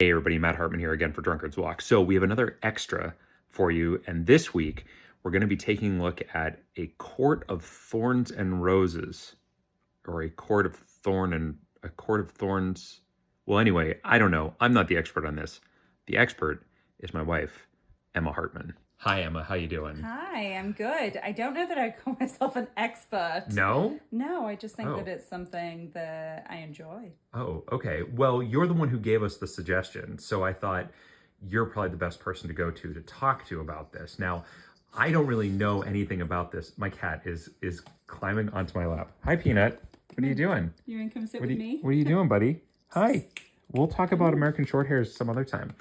Hey everybody, Matt Hartman here again for Drunkard's Walk. So we have another extra for you, and this week we're going to be taking a look at A Court of Thorns and Roses, or A Court of Thorns. Well, anyway, I don't know. I'm not the expert on this. The expert is my wife, Emma Hartman. Hi, Emma. How you doing? Hi, I'm good. I don't know that I call myself an expert. No? No, I just think that it's something that I enjoy. Oh, okay. Well, you're the one who gave us the suggestion, so I thought you're probably the best person to go to talk to about this. Now, I don't really know anything about this. My cat is climbing onto my lap. Hi, Peanut. What are you doing? You want to come sit with me? What are you doing, buddy? Hi. We'll talk about American Shorthairs some other time.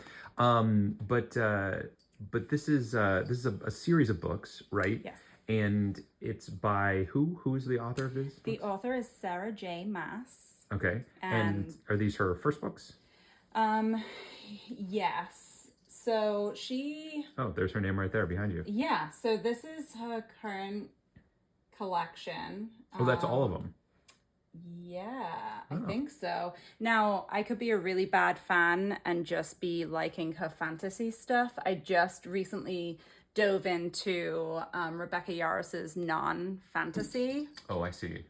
But this is a series of books, right? Yes. And it's by who? Who is the author of this? The author is Sarah J. Maas. Okay. And are these her first books? Yes. So she... Oh, there's her name right there behind you. Yeah. So this is her current collection. Oh, that's all of them. Yeah, I think so. Now, I could be a really bad fan and just be liking her fantasy stuff. I just recently dove into Rebecca Yarros's non-fantasy Oh, I see.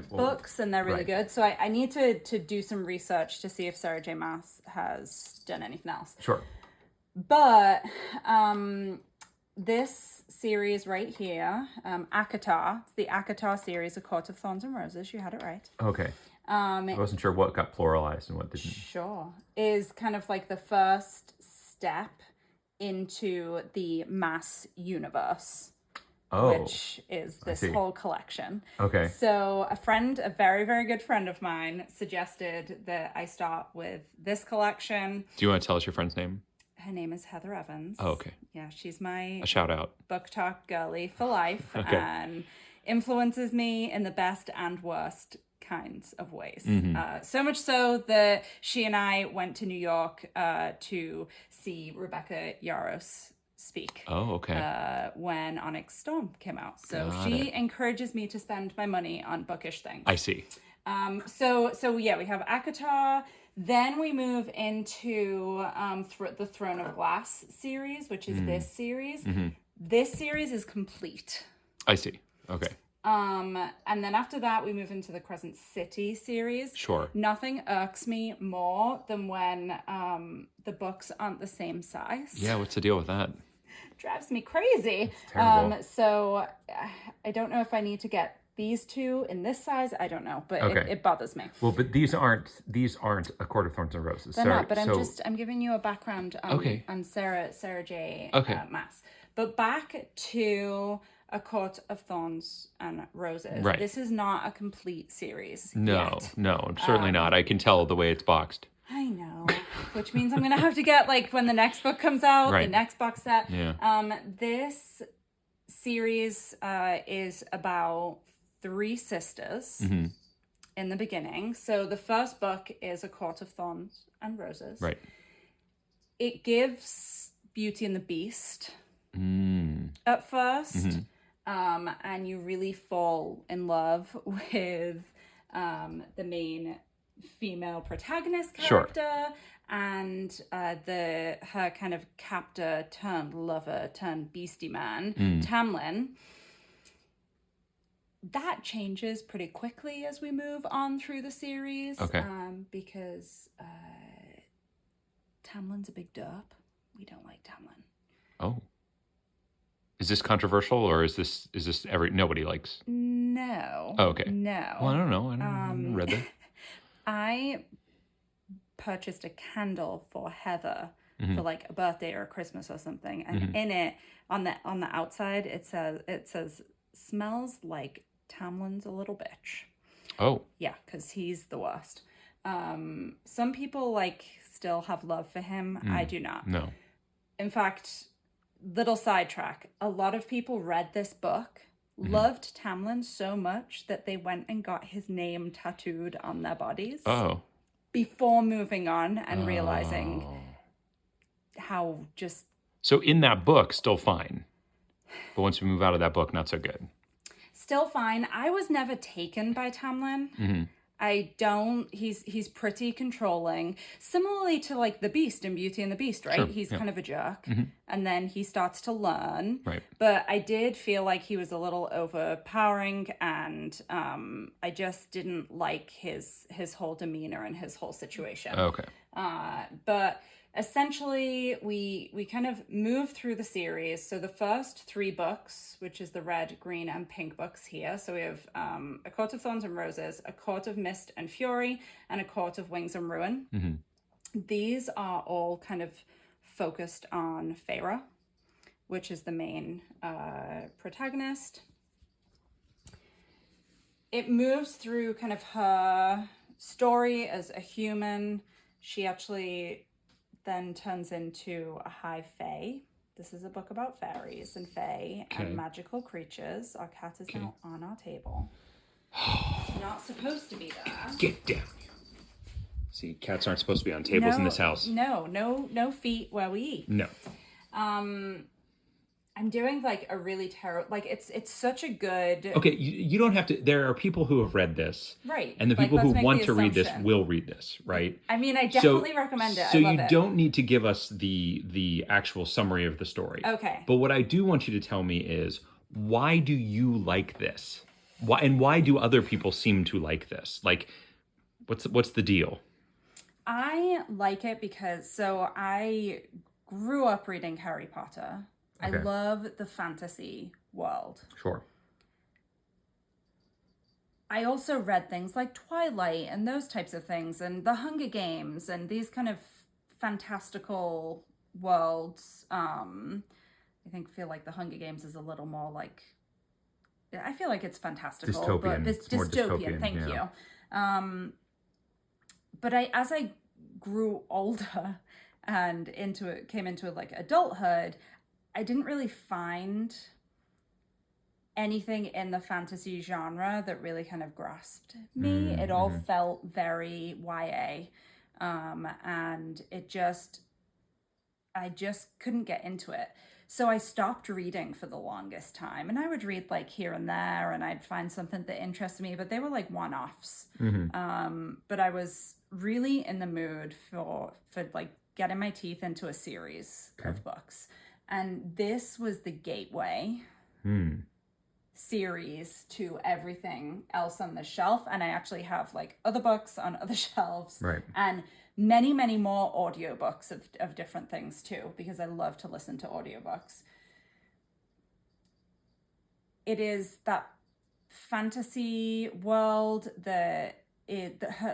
books, and they're really good. So I need to do some research to see if Sarah J. Maas has done anything else. Sure. But this series right here, ACOTAR, it's the ACOTAR series, A Court of Thorns and Roses, you had it right. Okay. I wasn't sure what got pluralized and what didn't. Sure. Is kind of like the first step into the Maas universe. Oh. Which is this whole collection. Okay. So a very, very good friend of mine suggested that I start with this collection. Do you want to tell us your friend's name? Her name is Heather Evans. Oh, okay. Yeah, she's my A shout out. book talk girly for life. Okay. And influences me in the best and worst kinds of ways. So much so that she and I went to New York to see Rebecca Yarros speak. Oh, okay. When Onyx Storm came out. So she encourages me to spend my money on bookish things. I see. So yeah, we have ACOTAR. Then we move into the Throne of Glass series, which is this series. This series is complete. I see. Okay. And then after that, we move into the Crescent City series. Sure. Nothing irks me more than when the books aren't the same size. Yeah, what's the deal with that? Drives me crazy. It's terrible. So I don't know if I need to get these two in this size, I don't know, but it bothers me. Well, but these aren't A Court of Thorns and Roses. They're not, but I'm giving you a background on Sarah J. Maas. But back to A Court of Thorns and Roses. Right. This is not a complete series. No, yet. no, certainly not. I can tell the way it's boxed. I know, which means I'm going to have to get, like, when the next book comes out, the next box set. Yeah. This series is about 3 sisters in the beginning. So the first book is A Court of Thorns and Roses. Right. It gives Beauty and the Beast at first. And you really fall in love with the main female protagonist character and her kind of captor turned lover turned beastie man, Tamlin. That changes pretty quickly as we move on through the series. Okay. Because Tamlin's a big derp. We don't like Tamlin. Oh. Is this controversial, or is this nobody likes? No. Oh, okay. No. Well, I don't know. I haven't read that. I purchased a candle for Heather for like a birthday or a Christmas or something, and in it on the outside it says smells like Tamlin's a little bitch. Oh. Yeah, because he's the worst. Some people still have love for him. I do not. No. In fact, little sidetrack, a lot of people read this book, loved Tamlin so much that they went and got his name tattooed on their bodies. Oh. Before moving on and realizing how just... So in that book, still fine. But once we move out of that book, not so good. Still fine. I was never taken by Tamlin. He's pretty controlling. Similarly to like the Beast in Beauty and the Beast, right? Sure, He's yeah. kind of a jerk. And then he starts to learn. Right. But I did feel like he was a little overpowering, and I just didn't like his whole demeanor and his whole situation. Okay. But essentially, we kind of move through the series. So the first 3 books, which is the red, green, and pink books here. So we have A Court of Thorns and Roses, A Court of Mist and Fury, and A Court of Wings and Ruin. These are all kind of focused on Feyre, which is the main protagonist. It moves through kind of her story as a human. She actually then turns into a high fae. This is a book about fairies and fae and magical creatures. Our cat is now on our table. Not supposed to be there. Get down here. See, cats aren't supposed to be on tables in this house. No feet where we eat. No. I'm doing like a really terrible, like it's such a good. Okay, you don't have to. There are people who have read this, right? And the like, people who let's want make to the read this assumption. will read this, right? I mean, I definitely recommend it. So I love you it. don't need to give us the actual summary of the story. Okay. But what I do want you to tell me is, why do you like this? Why do other people seem to like this? Like, what's the deal? I like it because I grew up reading Harry Potter. Okay. I love the fantasy world. Sure. I also read things like Twilight and those types of things, and The Hunger Games and these kind of fantastical worlds. Feel like The Hunger Games is a little more like, I feel like it's fantastical. Dystopian. But It's more dystopian, thank you. But as I grew older and came into like adulthood, I didn't really find anything in the fantasy genre that really kind of grasped me. It all felt very YA. And I just couldn't get into it. So I stopped reading for the longest time, and I would read like here and there, and I'd find something that interested me, but they were like one-offs. But I was really in the mood for like getting my teeth into a series of books. And this was the gateway series to everything else on the shelf. And I actually have like other books on other shelves. Right. And many, many more audiobooks of different things too, because I love to listen to audiobooks. It is that fantasy world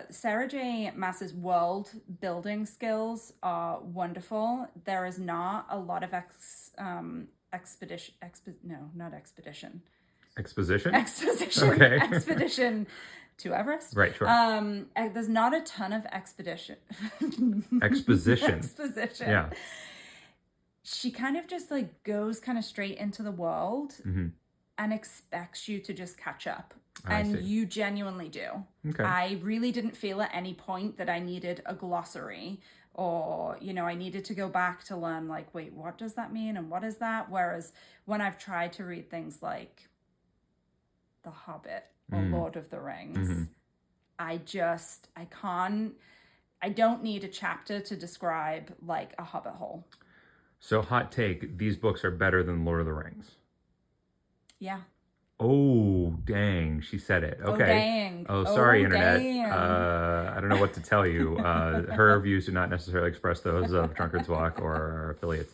Sarah J. Maas's world building skills are wonderful. There is not a lot of exposition. Okay. Expedition to Everest. Right, sure. There's not a ton of exposition. Yeah. She kind of just like goes kind of straight into the world and expects you to just catch up. And you genuinely do. Okay. I really didn't feel at any point that I needed a glossary or, I needed to go back to learn like, wait, what does that mean? And what is that? Whereas when I've tried to read things like The Hobbit or Lord of the Rings, I don't need a chapter to describe like a hobbit hole. So hot take, these books are better than Lord of the Rings. Yeah. Oh, dang. She said it. Okay. Oh, dang. Oh, sorry, Internet. Dang. I don't know what to tell you. Her views do not necessarily express those of Drunkard's Walk or our affiliates.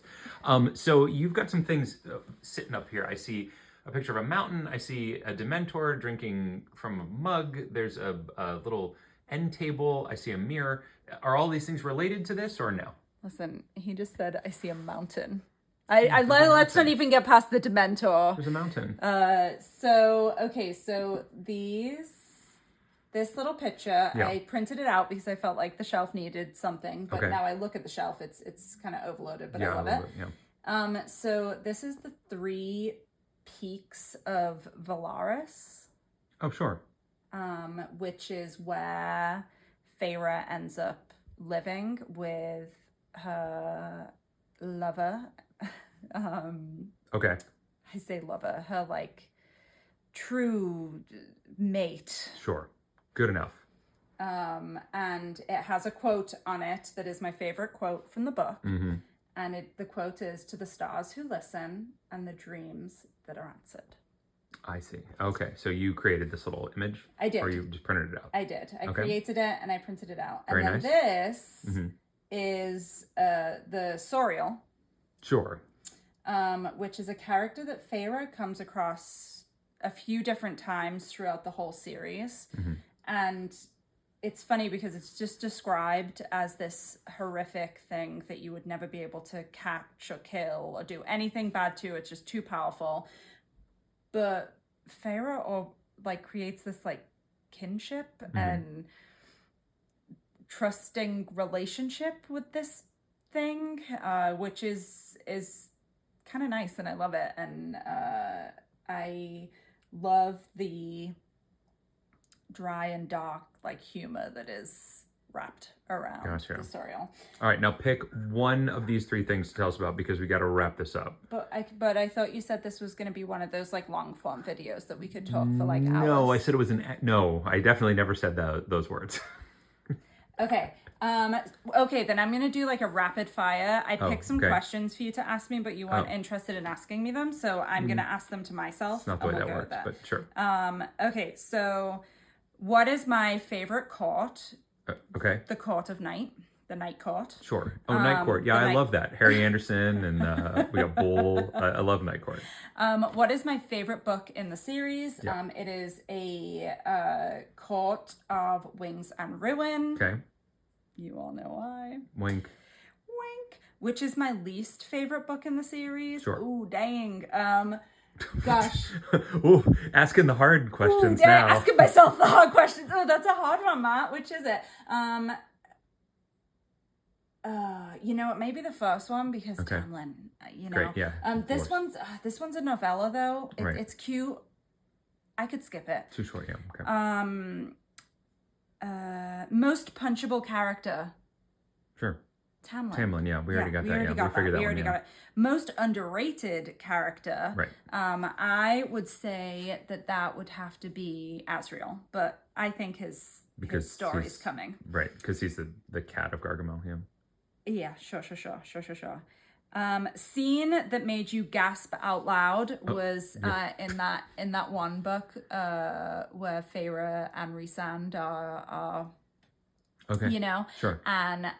So you've got some things sitting up here. I see a picture of a mountain. I see a Dementor drinking from a mug. There's a little end table. I see a mirror. Are all these things related to this or no? Listen, he just said, I see a mountain. Let's not even get past the Dementor. There's a mountain. So this little picture, Yeah. I printed it out because I felt like the shelf needed something, but Okay. now I look at the shelf, it's kind of overloaded, but Yeah, I love a it. little bit, yeah. So this is the 3 peaks of Valaris, Oh, sure. which is where Feyre ends up living with her lover. Okay. I say lover, her like true mate. Sure. Good enough. And it has a quote on it that is my favorite quote from the book. Mm-hmm. And the quote is, "To the stars who listen and the dreams that are answered." I see. Okay, so you created this little image? I did. Or you just printed it out? I did. I Okay. created it and I printed it out. Very and then nice. this is the Sorial, Sure. which is a character that Feyre comes across a few different times throughout the whole series. And it's funny because it's just described as this horrific thing that you would never be able to catch or kill or do anything bad to. It's just too powerful. But Feyre creates this like kinship and trusting relationship with this thing, which is kind of nice, and I love it. And I love the dry and dark like humor that is wrapped around Gotcha. the Sorial. All right, now pick one of these three things to tell us about because we got to wrap this up. But I thought you said this was going to be one of those like long form videos that we could talk for like hours. No, I said it was no, I definitely never said those words. Okay. Okay, then I'm going to do like a rapid fire. I picked some questions for you to ask me, but you weren't interested in asking me them, so I'm going to ask them to myself. It's not the way that works, but sure. Okay, so what is my favorite court? Okay. The Court of Night. The Night Court. Sure. Oh, Night Court. Yeah, I love that. Harry Anderson and we got Bull. I love Night Court. What is my favorite book in the series? Yeah. It is a Court of Wings and Ruin. Okay. You all know why. Wink. Wink. Which is my least favorite book in the series. Sure. Ooh, dang. Gosh. Ooh, asking the hard questions Ooh, dang, now. asking myself the hard questions. Oh, that's a hard one, Matt. Which is it? You know what? Maybe the first one because Tamlin. You know. Great, yeah. This one's a novella though. Right. It's cute. I could skip it. Too short, yeah. Okay. Most punchable character. Sure. Tamlin, yeah. We already got that. We figured that one out. Most underrated character. Right. I would say that would have to be Asriel, but I think his story's coming. Right, because he's the cat of Gargamel, yeah. Yeah, sure. Scene that made you gasp out loud was in that one book where Feyre and Rhysand are okay. You know? Sure. And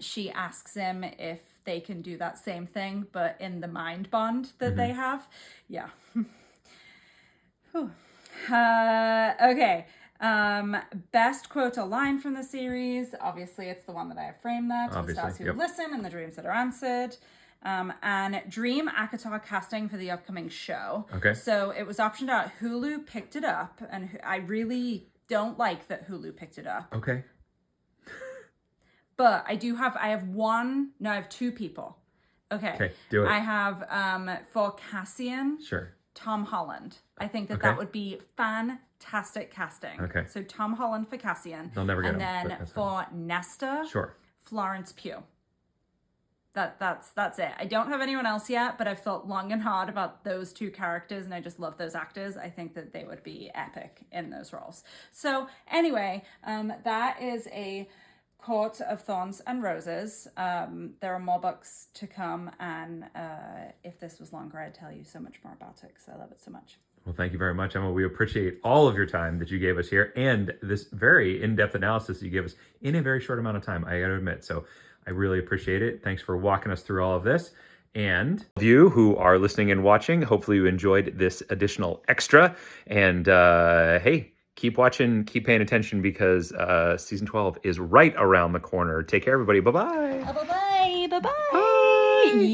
she asks him if they can do that same thing, but in the mind bond that they have. Yeah. Okay. Best quote or line from the series. Obviously, it's the one that I have framed there. To the stars who listen and the dreams that are answered. And Dream ACOTAR casting for the upcoming show. Okay. So it was optioned out. Hulu picked it up, and I really don't like that Hulu picked it up. Okay. But I have two people. Okay, do it. I have for Cassian. Sure. Tom Holland. I think that would be fantastic casting. Okay. So Tom Holland for Cassian. They'll never get him. And then for Nesta. Sure. Florence Pugh. That's it. I don't have anyone else yet, but I've thought long and hard about those two characters, and I just love those actors. I think that they would be epic in those roles. So anyway, that is a Court of Thorns and Roses. There are more books to come, and if this was longer, I'd tell you so much more about it because I love it so much. Well, thank you very much, Emma. We appreciate all of your time that you gave us here and this very in-depth analysis you gave us in a very short amount of time, I got to admit. So I really appreciate it. Thanks for walking us through all of this. And you who are listening and watching, hopefully you enjoyed this additional extra. And hey, keep watching, keep paying attention because season 12 is right around the corner. Take care, everybody. Bye-bye. Bye-bye. Bye-bye. Bye.